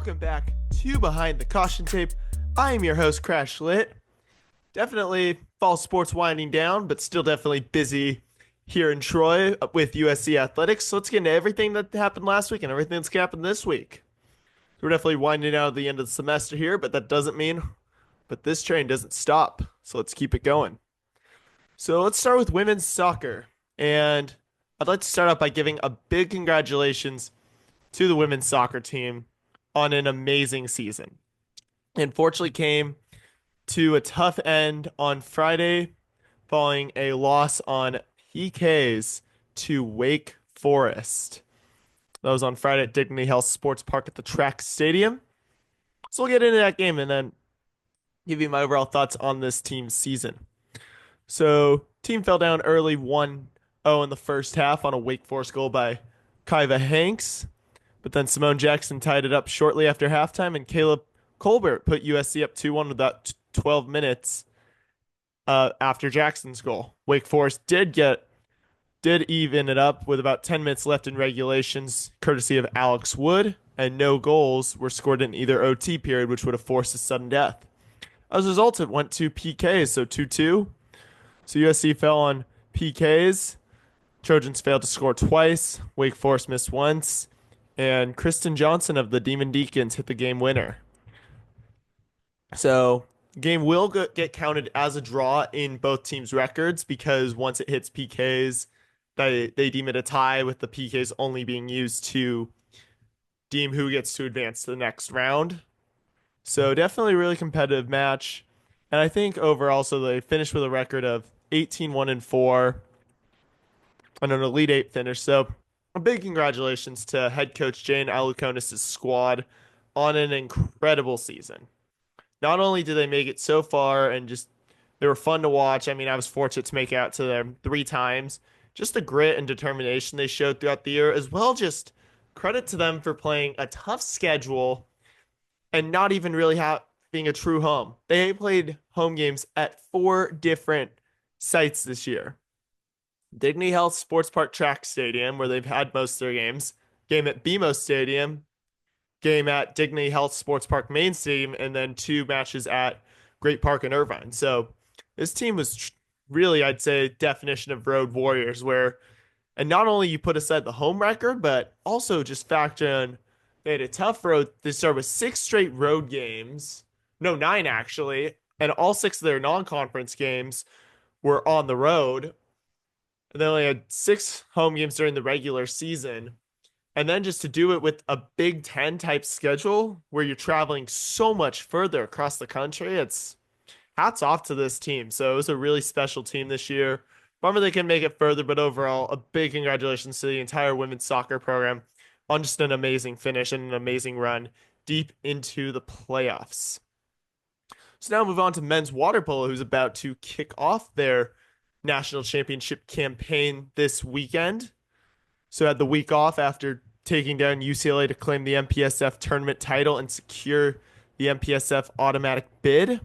Welcome back to Behind the Caution Tape. I am your host, CrashLit. Definitely fall sports winding down, but still definitely busy here in Troy with USC athletics. So let's get into everything that happened last week and everything that's happened this week. We're definitely winding down at the end of the semester here, but this train doesn't stop. So let's keep it going. So let's start with women's soccer. And I'd like to start out by giving a big congratulations to the women's soccer team on an amazing season. Unfortunately, came to a tough end on Friday following a loss on PKs to Wake Forest. That was on Friday at Dignity Health Sports Park at the track stadium. So we'll get into that game and then give you my overall thoughts on this team's season. So, team fell down early 1-0 in the first half on a Wake Forest goal by Kyva Hanks. But then Simone Jackson tied it up shortly after halftime, and Caleb Colbert put USC up 2-1 with about 12 minutes after Jackson's goal. Wake Forest did even it up with about 10 minutes left in regulations, courtesy of Alex Wood, and no goals were scored in either OT period, which would have forced a sudden death. As a result, it went to PKs, so 2-2. So USC fell on PKs. Trojans failed to score twice. Wake Forest missed once. And Kristen Johnson of the Demon Deacons hit the game winner. So, game will get counted as a draw in both teams' records because once it hits PKs, they deem it a tie, with the PKs only being used to deem who gets to advance to the next round. So, definitely a really competitive match. And I think overall, so they finished with a record of 18-1-4 and an Elite Eight finish. So, a big congratulations to head coach Jane Alukonis' squad on an incredible season. Not only did they make it so far and just they were fun to watch. I mean, I was fortunate to make it out to them 3 times. Just the grit and determination they showed throughout the year, as well just credit to them for playing a tough schedule and not even really being a true home. They played home games at 4 different sites this year. Dignity Health Sports Park Track Stadium, where they've had most of their games, game at BMO Stadium, game at Dignity Health Sports Park Main Stadium, and then 2 matches at Great Park in Irvine. So this team was really, I'd say, definition of road warriors, and not only you put aside the home record, but also just factor in they had a tough road. They started with 6 straight road games, no, 9 actually, and all 6 of their non-conference games were on the road. And they only had 6 home games during the regular season. And then just to do it with a Big Ten type schedule where you're traveling so much further across the country, it's hats off to this team. So it was a really special team this year. Bummer they can make it further, but overall, a big congratulations to the entire women's soccer program on just an amazing finish and an amazing run deep into the playoffs. So now move on to men's water polo, who's about to kick off their national championship campaign this weekend. So had the week off after taking down UCLA to claim the MPSF tournament title and secure the MPSF automatic bid.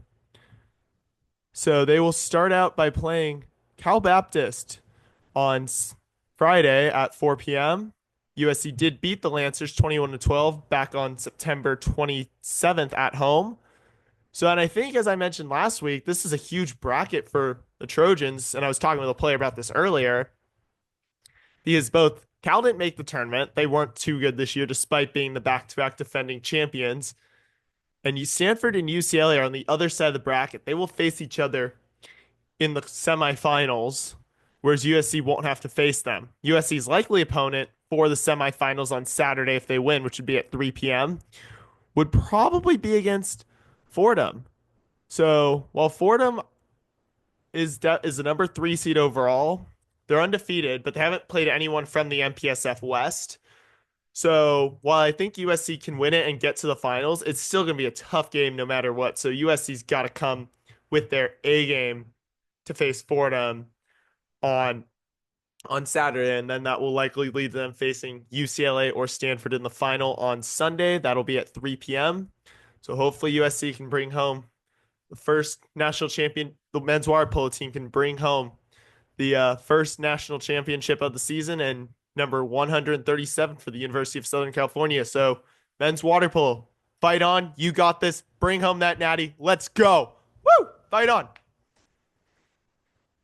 So they will start out by playing Cal Baptist on Friday at 4 p.m. USC did beat the Lancers 21-12 back on September 27th at home. So, and I think, as I mentioned last week, this is a huge bracket for the Trojans. And I was talking with a player about this earlier. Because both Cal didn't make the tournament. They weren't too good this year, despite being the back-to-back defending champions. And Stanford and UCLA are on the other side of the bracket. They will face each other in the semifinals, whereas USC won't have to face them. USC's likely opponent for the semifinals on Saturday, if they win, which would be at 3 p.m., would probably be against Fordham. So while Fordham is the number 3 seed overall, they're undefeated, but they haven't played anyone from the MPSF West. So while I think USC can win it and get to the finals, it's still going to be a tough game no matter what. So USC's got to come with their A game to face Fordham on Saturday, and then that will likely lead them facing UCLA or Stanford in the final on Sunday. That'll be at 3 p.m. So hopefully USC can bring home the first national champion. The men's water polo team can bring home the first national championship of the season and number 137 for the University of Southern California. So men's water polo, Fight on. You got this. Bring home that natty. Let's go. Woo! Fight on.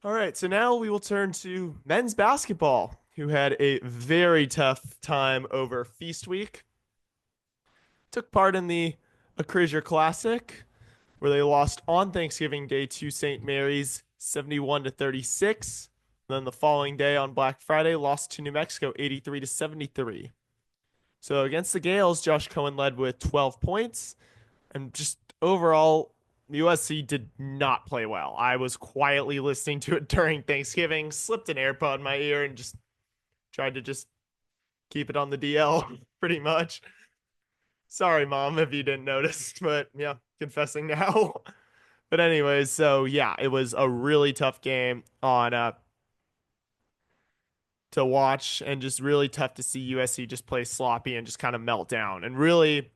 All right, so now we will turn to men's basketball, who had a very tough time over Feast Week. Took part in the Acrisure Classic, where they lost on Thanksgiving Day to St. Mary's 71 to 36. Then the following day on Black Friday, lost to New Mexico 83 to 73. So against the Gales, Josh Cohen led with 12 points, and just overall, USC did not play well. I was quietly listening to it during Thanksgiving, slipped an AirPod in my ear, and just tried to just keep it on the DL pretty much. Sorry, Mom, if you didn't notice, but yeah, confessing now. But anyways, so yeah, it was a really tough game on to watch and just really tough to see USC just play sloppy and just kind of melt down. And really,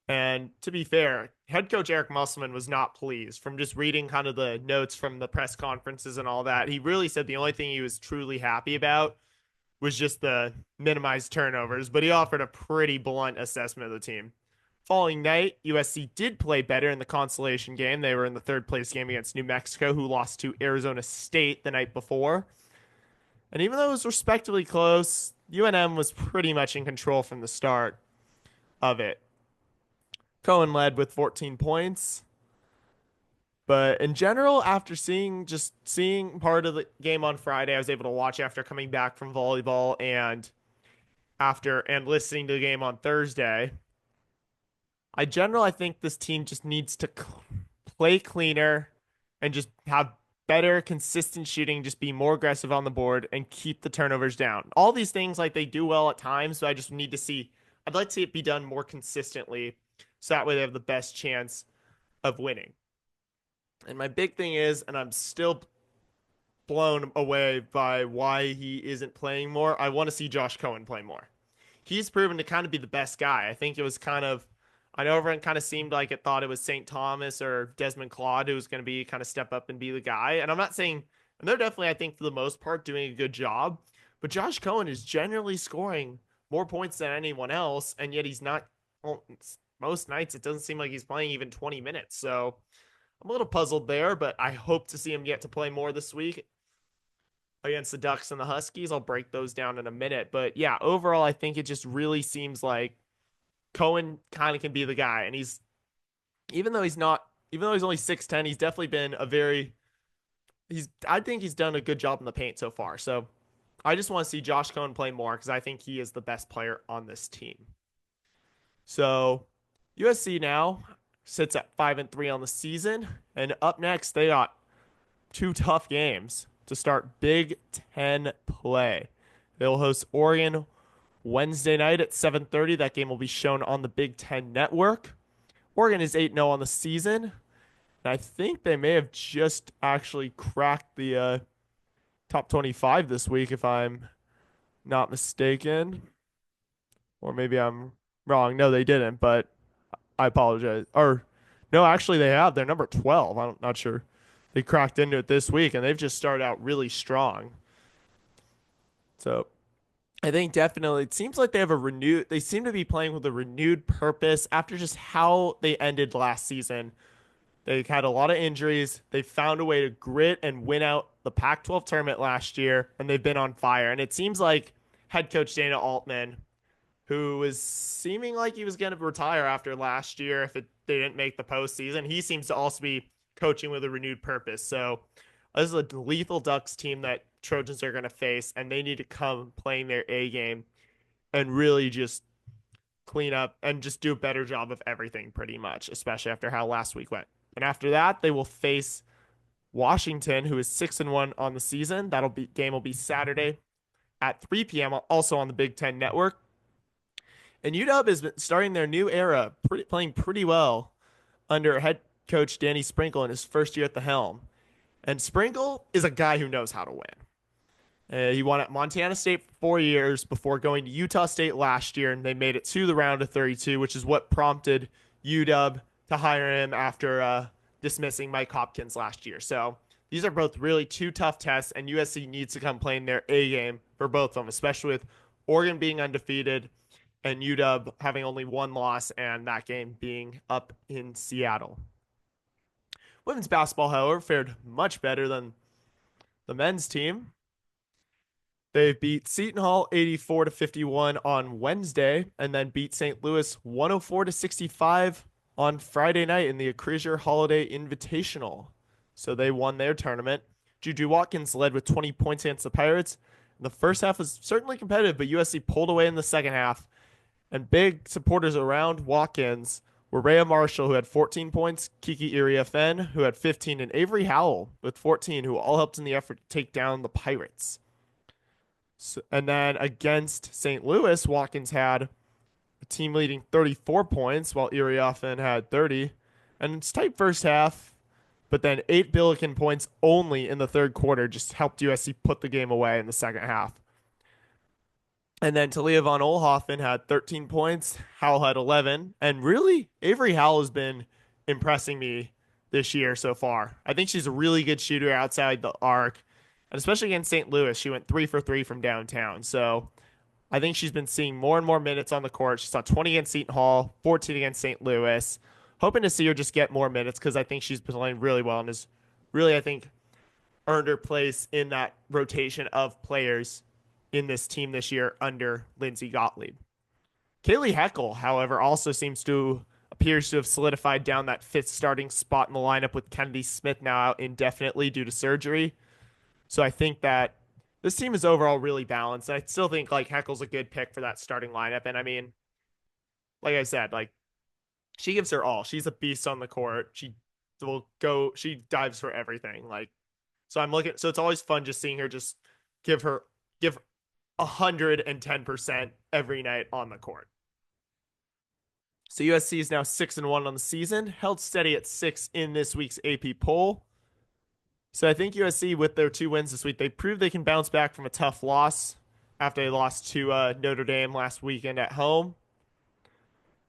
and to be fair, head coach Eric Musselman was not pleased from just reading kind of the notes from the press conferences and all that. He really said the only thing he was truly happy about was just the minimized turnovers, but he offered a pretty blunt assessment of the team. Following night, USC did play better in the consolation game. They were in the third place game against New Mexico, who lost to Arizona State the night before. And even though it was respectively close, UNM was pretty much in control from the start of it. Cohen led with 14 points. But in general, after seeing part of the game on Friday, I was able to watch after coming back from volleyball and listening to the game on Thursday. I think this team just needs to play cleaner and just have better consistent shooting, just be more aggressive on the board and keep the turnovers down. All these things like they do well at times, but I'd like to see it be done more consistently so that way they have the best chance of winning. And my big thing is, and I'm still blown away by why he isn't playing more, I want to see Josh Cohen play more. He's proven to kind of be the best guy. I think it was I know everyone kind of seemed like it thought it was St. Thomas or Desmond Claude who was going to be kind of step up and be the guy. And I'm not saying, and they're definitely, I think, for the most part, doing a good job. But Josh Cohen is generally scoring more points than anyone else. And yet he's not, well, most nights, it doesn't seem like he's playing even 20 minutes. So I'm a little puzzled there, but I hope to see him get to play more this week against the Ducks and the Huskies. I'll break those down in a minute. But yeah, overall, I think it just really seems like Cohen kind of can be the guy. And even though he's only 6'10, he's definitely been I think he's done a good job in the paint so far. So I just want to see Josh Cohen play more because I think he is the best player on this team. So USC now sits at 5-3 on the season. And up next, they got two tough games to start Big Ten play. They'll host Oregon Wednesday night at 7:30. That game will be shown on the Big Ten Network. Oregon is 8-0 on the season. And I think they may have just actually cracked the top 25 this week, if I'm not mistaken. Or maybe I'm wrong. No, they didn't, but I apologize. Or, no, actually, they have. They're number 12. I'm not sure. They cracked into it this week, and they've just started out really strong. So I think definitely it seems like they seem to be playing with a renewed purpose after just how they ended last season. They had a lot of injuries. They found a way to grit and win out the Pac-12 tournament last year, and they've been on fire. And it seems like head coach Dana Altman, who was seeming like he was going to retire after last year if they didn't make the postseason, he seems to also be coaching with a renewed purpose. So this is a lethal Ducks team that Trojans are going to face, and they need to come playing their A game and really just clean up and just do a better job of everything pretty much, especially after how last week went. And after that, they will face Washington, who is 6-1 on the season. Game will be Saturday at 3 p.m. also on the Big Ten Network. And UW has been starting their new era, playing pretty well under head coach Danny Sprinkle in his first year at the helm. And Sprinkle is a guy who knows how to win. He won at Montana State for 4 years before going to Utah State last year, and they made it to the round of 32, which is what prompted UW to hire him after dismissing Mike Hopkins last year. So these are both really two tough tests, and USC needs to come playing their A game for both of them, especially with Oregon being undefeated and UW having only one loss, and that game being up in Seattle. Women's basketball, however, fared much better than the men's team. They beat Seton Hall 84 to 51 on Wednesday, and then beat St. Louis 104 to 65 on Friday night in the Acrisure Holiday Invitational. So they won their tournament. Juju Watkins led with 20 points against the Pirates. The first half was certainly competitive, but USC pulled away in the second half. And big supporters around Watkins were Rhea Marshall, who had 14 points, Kiki Iriafen, who had 15, and Avery Howell with 14, who all helped in the effort to take down the Pirates. So, and then against St. Louis, Watkins had a team leading 34 points, while Iriafen had 30. And it's tight first half, but then 8 Billiken points only in the third quarter just helped USC put the game away in the second half. And then Talia von Oelhoffen had 13 points. Howell had 11. And really, Avery Howell has been impressing me this year so far. I think she's a really good shooter outside the arc. And especially against St. Louis, she went 3 for 3 from downtown. So I think she's been seeing more and more minutes on the court. She saw 20 against Seton Hall, 14 against St. Louis. Hoping to see her just get more minutes because I think she's been playing really well and has really, I think, earned her place in that rotation of players in this team this year under Lindsey Gottlieb. Kaylee Heckel, however, also appears to have solidified down that fifth starting spot in the lineup with Kennedy Smith now out indefinitely due to surgery. So I think that this team is overall really balanced. I still think like Heckel's a good pick for that starting lineup. And I mean, like I said, like she gives her all. She's a beast on the court. She dives for everything. So it's always fun just seeing her just give 110% every night on the court. So USC is now 6-1 on the season, held steady at 6 in this week's AP poll. So I think USC, with their 2 wins this week, they proved they can bounce back from a tough loss after they lost to Notre Dame last weekend at home.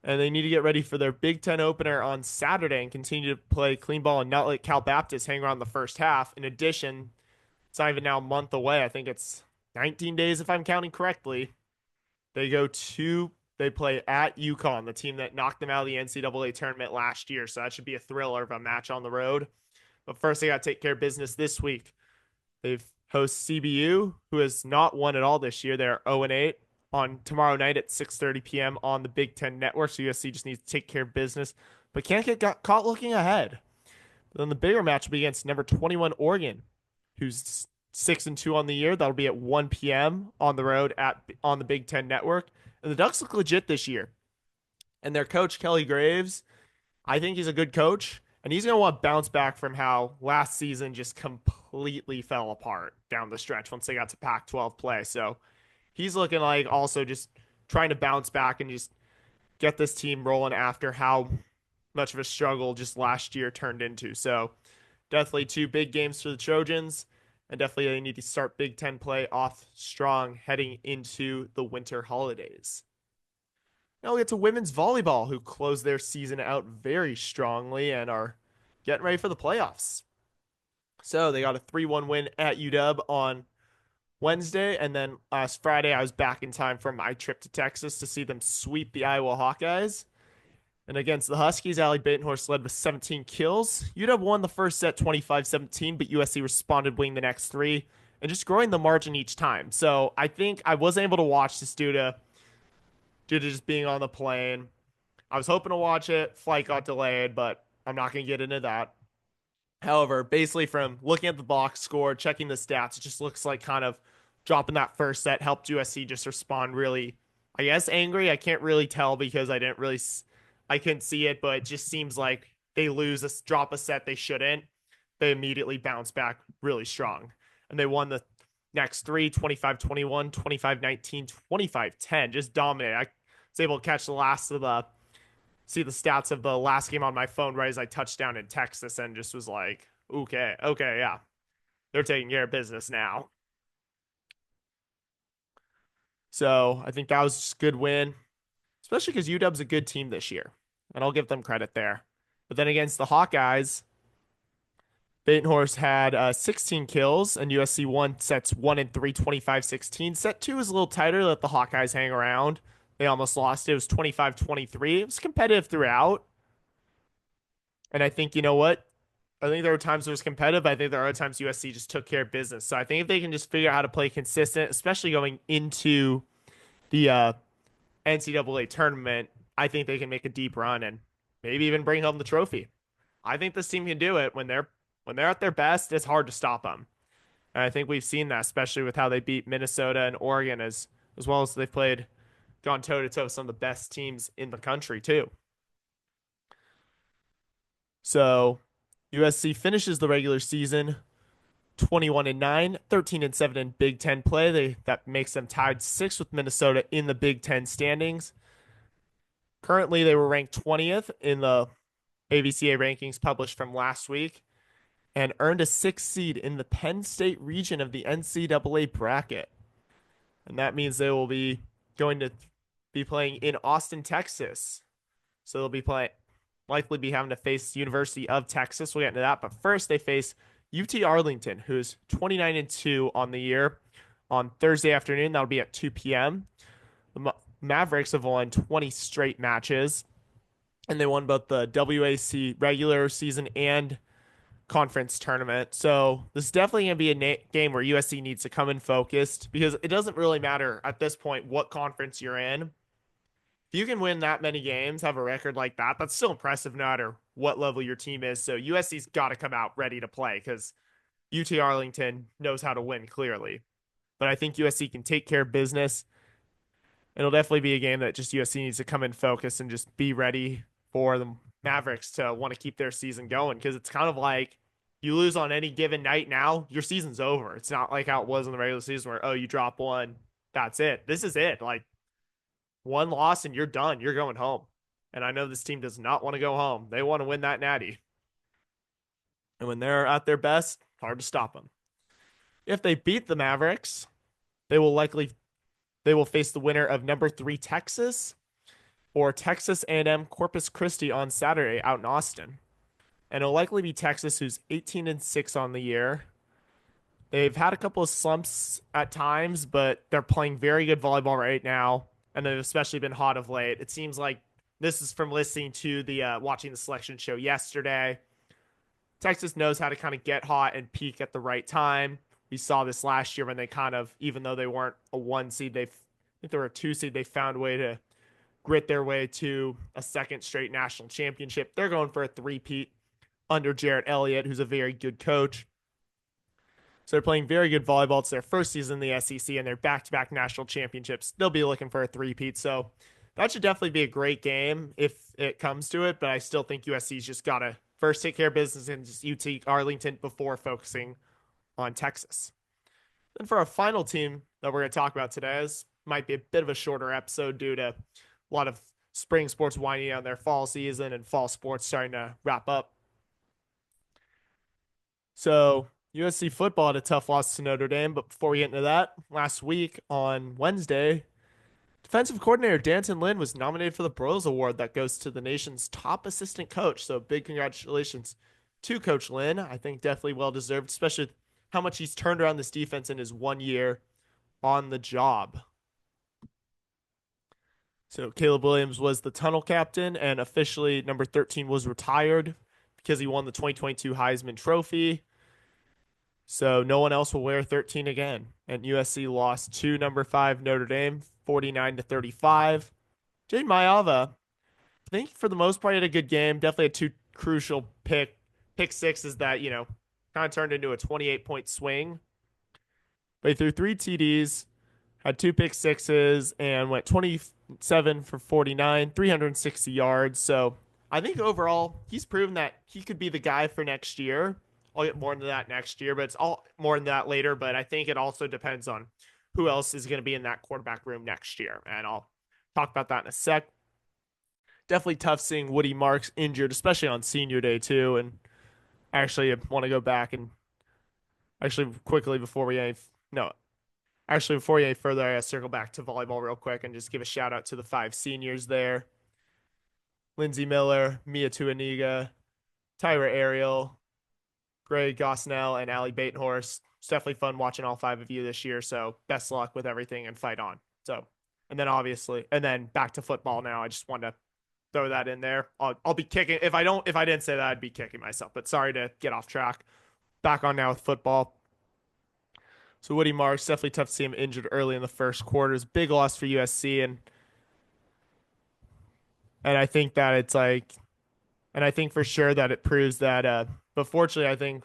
And they need to get ready for their Big Ten opener on Saturday and continue to play clean ball and not let Cal Baptist hang around the first half. In addition, it's not even now a month away. I think it's 19 days if I'm counting correctly. They play at UConn, the team that knocked them out of the NCAA tournament last year. So that should be a thriller of a match on the road. But first, they got to take care of business this week. They've host CBU, who has not won at all this year. They're 0-8 on tomorrow night at 6:30 p.m. on the Big Ten Network. So USC just needs to take care of business, but can't get caught looking ahead. But then the bigger match will be against number 21 Oregon, who's 6-2 on the year. That'll be at 1 p.m. on the road on the Big Ten Network. And the Ducks look legit this year. And their coach, Kelly Graves, I think he's a good coach. And he's going to want to bounce back from how last season just completely fell apart down the stretch once they got to Pac-12 play. So he's looking like also just trying to bounce back and just get this team rolling after how much of a struggle just last year turned into. So definitely 2 big games for the Trojans. And definitely they need to start Big Ten play off strong heading into the winter holidays. Now we get to women's volleyball, who closed their season out very strongly and are getting ready for the playoffs. So they got a 3-1 win at UW on Wednesday, and then last Friday I was back in time for my trip to Texas to see them sweep the Iowa Hawkeyes. And against the Huskies, Allie Batenhorst led with 17 kills. UW won the first set 25-17, but USC responded, winning the next 3 and just growing the margin each time. So I think I wasn't able to watch this due to just being on the plane. I was hoping to watch it. Flight got delayed, but I'm not going to get into that. However, basically from looking at the box score, checking the stats, it just looks like kind of dropping that first set helped USC just respond really, I guess, angry. I can't really tell because I couldn't see it, but it just seems like they drop a set they shouldn't. They immediately bounce back really strong. And they won the next 3, 25-21, 25-19, 25-10, just dominated. I was able to catch see the stats of the last game on my phone right as I touched down in Texas and just was like, okay, yeah. They're taking care of business now. So I think that was just a good win, especially because UW's a good team this year, and I'll give them credit there. But then against the Hawkeyes, Batenhorst had 16 kills, and USC won sets 1 and 3, 25-16. Set 2 is a little tighter, let the Hawkeyes hang around. they almost lost. It was 25-23. It was competitive throughout. And I think, you know what? I think there were times it was competitive. I think there are times USC just took care of business. So I think if they can just figure out how to play consistent, especially going into the NCAA tournament, I think they can make a deep run and maybe even bring home the trophy. I think this team can do it when they're at their best. It's hard to stop them. And I think we've seen that, especially with how they beat Minnesota and Oregon, as well as they've played, gone toe to toe with some of the best teams in the country too. So USC finishes the regular season 21-9, 13-7 in Big Ten play. That makes them tied sixth with Minnesota in the Big Ten standings. Currently, they were ranked 20th in the AVCA rankings published from last week and earned a sixth seed in the Penn State region of the NCAA bracket. And that means they will be going to be playing in Austin, Texas. So they'll be playing, likely be having to face University of Texas. We'll get into that. But first, they face UT Arlington, who's 29-2 on the year on Thursday afternoon. That'll be at 2 p.m. The Mavericks have won 20 straight matches, and they won both the WAC regular season and conference tournament. So this is definitely going to be a game where USC needs to come in focused because it doesn't really matter at this point what conference you're in. If you can win that many games, have a record like that, that's still impressive no matter what level your team is. So USC's got to come out ready to play because UT Arlington knows how to win clearly. But I think USC can take care of business. It'll definitely be a game that just USC needs to come in focus and just be ready for the Mavericks to want to keep their season going because it's kind of like you lose on any given night now, your season's over. It's not like how it was in the regular season where, oh, you drop one, that's it. This is it. Like one loss and you're done. You're going home. And I know this team does not want to go home. They want to win that natty. And when they're at their best, hard to stop them. If they beat the Mavericks, they will face the winner of number 3 Texas or Texas A&M Corpus Christi on Saturday out in Austin. And it'll likely be Texas, who's 18-6 on the year. They've had a couple of slumps at times, but they're playing very good volleyball right now, and they've especially been hot of late. It seems like this is from listening to the watching the selection show yesterday. Texas knows how to kind of get hot and peak at the right time. We saw this last year when they kind of, even though they weren't a 1 seed, I think they were a 2 seed, they found a way to grit their way to a second straight national championship. They're going for a three-peat under Jarrett Elliott, who's a very good coach. So they're playing very good volleyball. It's their first season in the SEC and their back-to-back national championships. They'll be looking for a three-peat. So that should definitely be a great game if it comes to it. But I still think USC's just got to first take care of business in just UT Arlington before focusing on Texas. Then for our final team that we're going to talk about today, this might be a bit of a shorter episode due to a lot of spring sports winding down their fall season and fall sports starting to wrap up. So USC football had a tough loss to Notre Dame, but before we get into that, last week on Wednesday, defensive coordinator Danton Lynn was nominated for the Broyles Award that goes to the nation's top assistant coach. So big congratulations to Coach Lynn. I think definitely well deserved, especially how much he's turned around this defense in his 1 year on the job. So Caleb Williams was the tunnel captain, and officially number 13 was retired because he won the 2022 Heisman Trophy. So no one else will wear 13 again. And USC lost to number 5 Notre Dame, 49-35. Jade Mayava, I think for the most part, had a good game. Definitely had 2 crucial pick sixes that, kind of turned into a 28-point swing. But he threw 3 TDs, had 2 pick sixes, and went 27 for 49, 360 yards. So I think overall, he's proven that he could be the guy for next year. I'll get more into that next year, but it's all more into that later. But I think it also depends on who else is going to be in that quarterback room next year. And I'll talk about that in a sec. Definitely tough seeing Woody Marks injured, especially on senior day too. And actually, I want to go back and actually quickly before we any further, I circle back to volleyball real quick and just give a shout out to the 5 seniors there: Lindsey Miller, Mia Tuaniga, Tyra Ariel, Gray Gosnell, and Allie Batenhorst. It's definitely fun watching all 5 of you this year. So best luck with everything and fight on. So And then obviously, and then back to football now. I just want to throw that in there. I'll be kicking if I didn't say that I'd be kicking myself. But sorry to get off track. Back on now with football. So Woody Marks, definitely tough to see him injured early in the first quarters. Big loss for USC, and I think that it's like, and I think for sure that it proves that. But fortunately, I think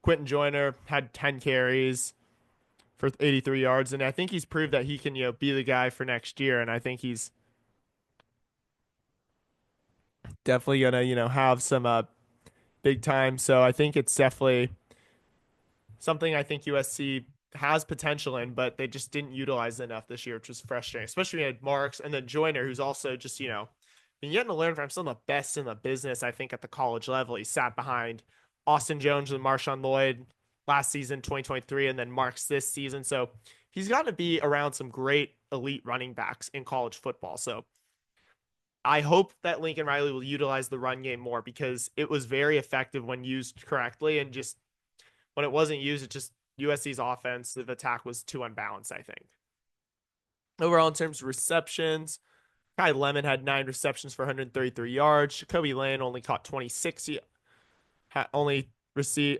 Quentin Joyner had 10 carries for 83 yards, and I think he's proved that he can be the guy for next year. And I think he's definitely gonna have some big time. So I think it's definitely something I think USC has potential in, but they just didn't utilize it enough this year, which was frustrating. Especially when you had Marks and then Joyner, who's also just been getting to learn from some of the best in the business. I think at the college level, he sat behind Austin Jones and Marshawn Lloyd last season, 2023, and then Marks this season. So he's got to be around some great elite running backs in college football. So I hope that Lincoln Riley will utilize the run game more because it was very effective when used correctly. And just when it wasn't used, it just USC's offensive attack was too unbalanced, I think. Overall, in terms of receptions, Kai Lemon had 9 receptions for 133 yards. Jacoby Lane only caught 26, only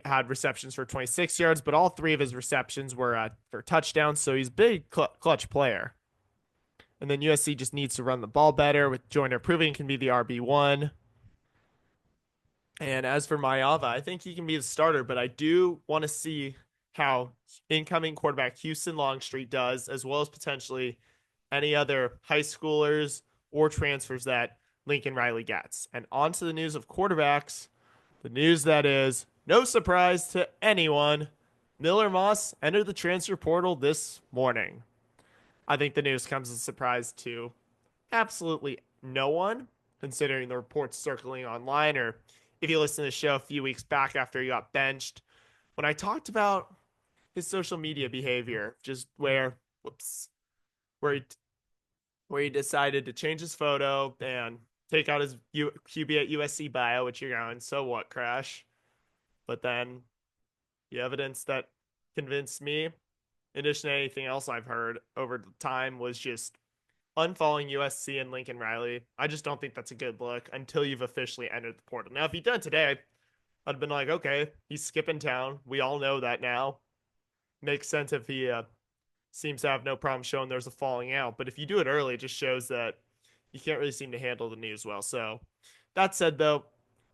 had receptions for 26 yards, but all three of his receptions were for touchdowns. So he's a big clutch player. And then USC just needs to run the ball better with Joyner proving he can be the RB1. And as for Mayava, I think he can be the starter, but I do want to see how incoming quarterback Houston Longstreet does, as well as potentially any other high schoolers or transfers that Lincoln Riley gets. And on to the news of quarterbacks. The news that is no surprise to anyone. Miller Moss entered the transfer portal this morning. I think the news comes as a surprise to absolutely no one, considering the reports circling online, or if you listen to the show a few weeks back after he got benched, when I talked about his social media behavior, just where he where he decided to change his photo and take out his QB at USC bio, which you're going, so what, Crash? But then the evidence that convinced me, in addition to anything else I've heard over time, was just unfollowing USC and Lincoln Riley. I just don't think that's a good look until you've officially entered the portal. Now, if he'd done it today, I'd been like, okay, he's skipping town. We all know that now. Makes sense if he seems to have no problem showing there's a falling out. But if you do it early, it just shows that you can't really seem to handle the news well. So that said, though,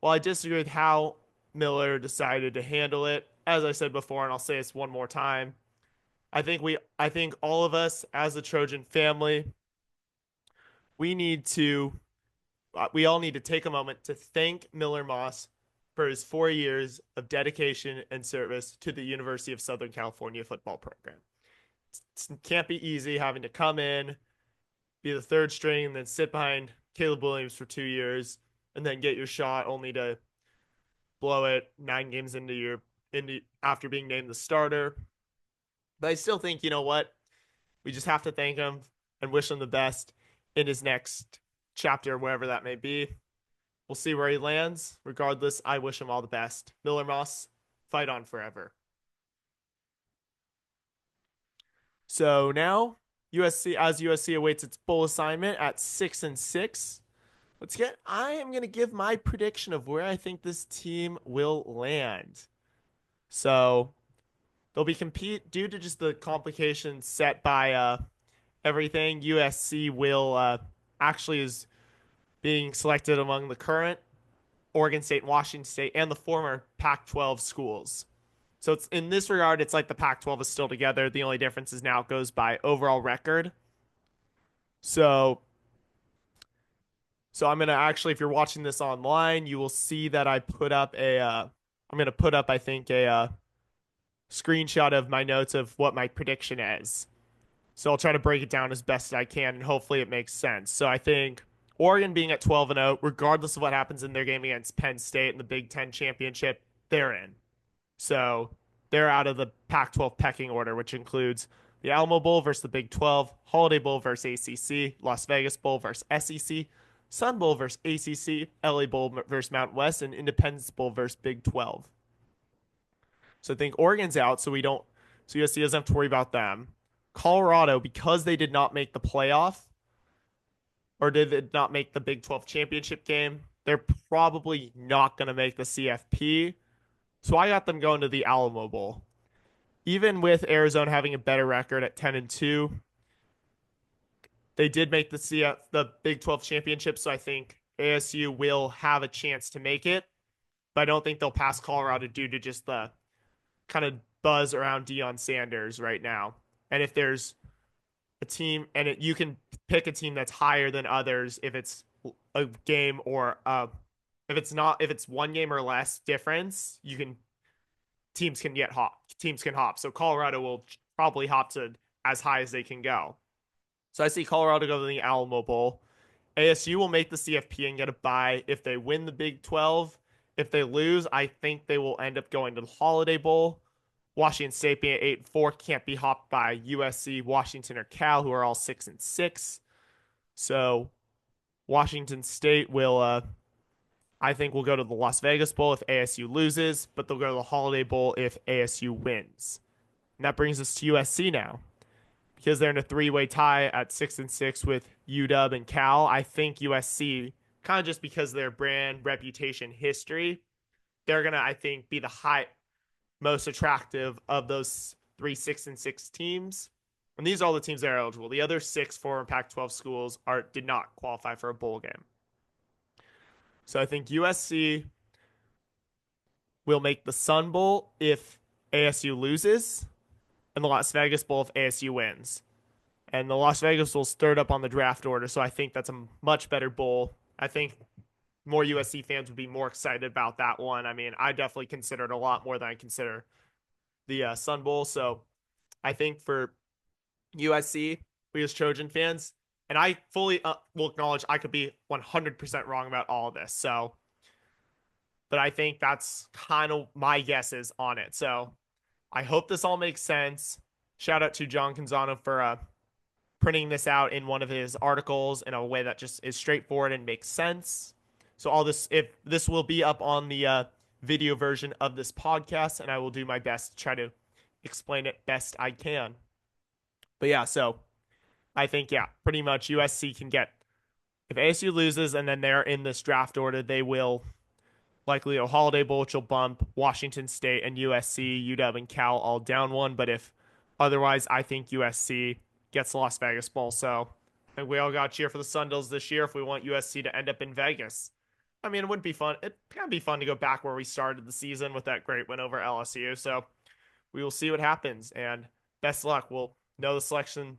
while I disagree with how Miller decided to handle it, as I said before, and I'll say this one more time, I think all of us as a Trojan family, we need to we all need to take a moment to thank Miller Moss for his 4 years of dedication and service to the University of Southern California football program. It can't be easy having to come in, be the third string, and then sit behind Caleb Williams for 2 years, and then get your shot only to blow it 9 games into after being named the starter. But I still think, you know what? We just have to thank him and wish him the best in his next chapter, wherever that may be. We'll see where he lands. Regardless, I wish him all the best. Miller Moss, fight on forever. So now USC awaits its bowl assignment at 6-6. I am gonna give my prediction of where I think this team will land. So they'll be compete due to just the complications set by everything. USC will actually is being selected among the current Oregon State, Washington State, and the former Pac-12 schools. So it's in this regard, it's like the Pac-12 is still together. The only difference is now it goes by overall record. So, I'm gonna actually, if you're watching this online, you will see that I put up I'm gonna put up, I think, a screenshot of my notes of what my prediction is. So I'll try to break it down as best I can, and hopefully it makes sense. So I think Oregon being at 12-0, regardless of what happens in their game against Penn State in the Big Ten championship, they're in. So they're out of the Pac-12 pecking order, which includes the Alamo Bowl versus the Big 12, Holiday Bowl versus ACC, Las Vegas Bowl versus SEC, Sun Bowl versus ACC, LA Bowl versus Mountain West, and Independence Bowl versus Big 12. So I think Oregon's out, so USC doesn't have to worry about them. Colorado, because they did not make the playoff or did not make the Big 12 championship game, they're probably not going to make the CFP. So I got them going to the Alamo Bowl. Even with Arizona having a better record at 10-2, they did make the Big 12 championship, so I think ASU will have a chance to make it. But I don't think they'll pass Colorado due to just the kind of buzz around Deion Sanders right now. And if there's a team, and you can pick a team that's higher than others if it's a game or if it's one game or less difference, teams can hop. So Colorado will probably hop to as high as they can go. So I see Colorado go to the Alamo Bowl. ASU will make the CFP and get a bye if they win the Big 12. If they lose, I think they will end up going to the Holiday Bowl. Washington State being at 8-4 can't be hopped by USC, Washington, or Cal, who are all 6-6. So Washington State I think, will go to the Las Vegas Bowl if ASU loses, but they'll go to the Holiday Bowl if ASU wins. And that brings us to USC now. Because they're in a three-way tie at 6-6 with UW and Cal, I think USC, kind of just because of their brand, reputation, history, they're gonna, I think, be the most attractive of those three 6-6 teams. And these are all the teams that are eligible. The other 6 former Pac-12 schools did not qualify for a bowl game. So I think USC will make the Sun Bowl if ASU loses, and the Las Vegas Bowl if ASU wins. And the Las Vegas Bowl's third up on the draft order, so I think that's a much better bowl. I think more USC fans would be more excited about that one. I mean, I definitely consider it a lot more than I consider the Sun Bowl. So I think for USC, we as Trojan fans, and I fully will acknowledge I could be 100% wrong about all of this. So, but I think that's kind of my guesses on it. So I hope this all makes sense. Shout out to John Canzano for printing this out in one of his articles in a way that just is straightforward and makes sense. So if this will be up on the video version of this podcast, and I will do my best to try to explain it best I can. But yeah, so I think, yeah, pretty much USC can get, if ASU loses and then they're in this draft order, they will likely a Holiday Bowl, which will bump Washington State and USC, UW, and Cal all down one. But if otherwise, I think USC gets the Las Vegas Bowl. So I think we all got to cheer for the Sun Devils this year if we want USC to end up in Vegas. I mean, it wouldn't be fun. It can be fun to go back where we started the season with that great win over LSU. So we will see what happens. And best of luck. We'll know the selection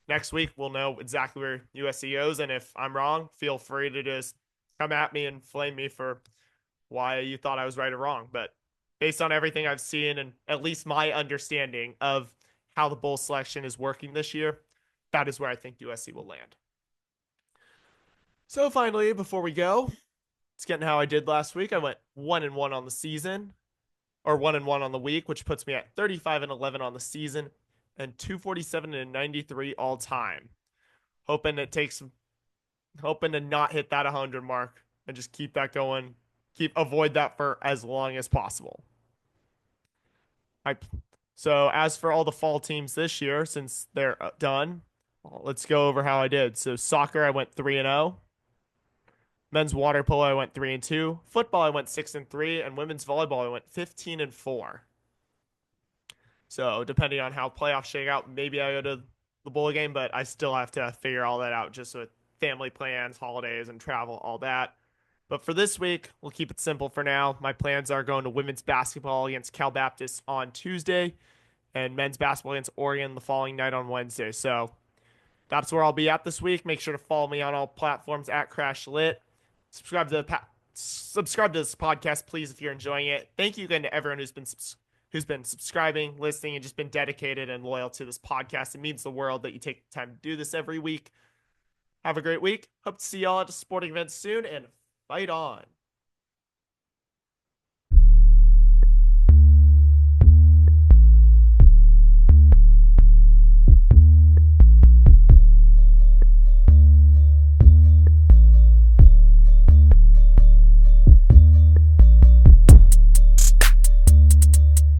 next week. We'll know exactly where USC goes. And if I'm wrong, feel free to just come at me and flame me for why you thought I was right or wrong. But based on everything I've seen and at least my understanding of how the bowl selection is working this year, that is where I think USC will land. So finally, before we go, it's getting how I did last week. I went 1-1 on the season, or 1-1 on the week, which puts me at 35-11 on the season and 247-93 all time. Hoping to not hit that 100 mark and just keep that going. Avoid that for as long as possible. So as for all the fall teams this year, since they're done, let's go over how I did. So soccer, I went 3-0. Men's water polo, I went 3-2. Football, I went 6-3, and women's volleyball, I went 15-4. So depending on how playoffs shake out, maybe I go to the bowl game, but I still have to figure all that out just with family plans, holidays, and travel, all that. But for this week, we'll keep it simple for now. My plans are going to women's basketball against Cal Baptist on Tuesday and men's basketball against Oregon the following night on Wednesday. So that's where I'll be at this week. Make sure to follow me on all platforms at CrashLit. Subscribe to this podcast, please, if you're enjoying it. Thank you again to everyone who's been subscribing, listening, and just been dedicated and loyal to this podcast. It means the world that you take the time to do this every week. Have a great week. Hope to see y'all at a sporting event soon, and fight on.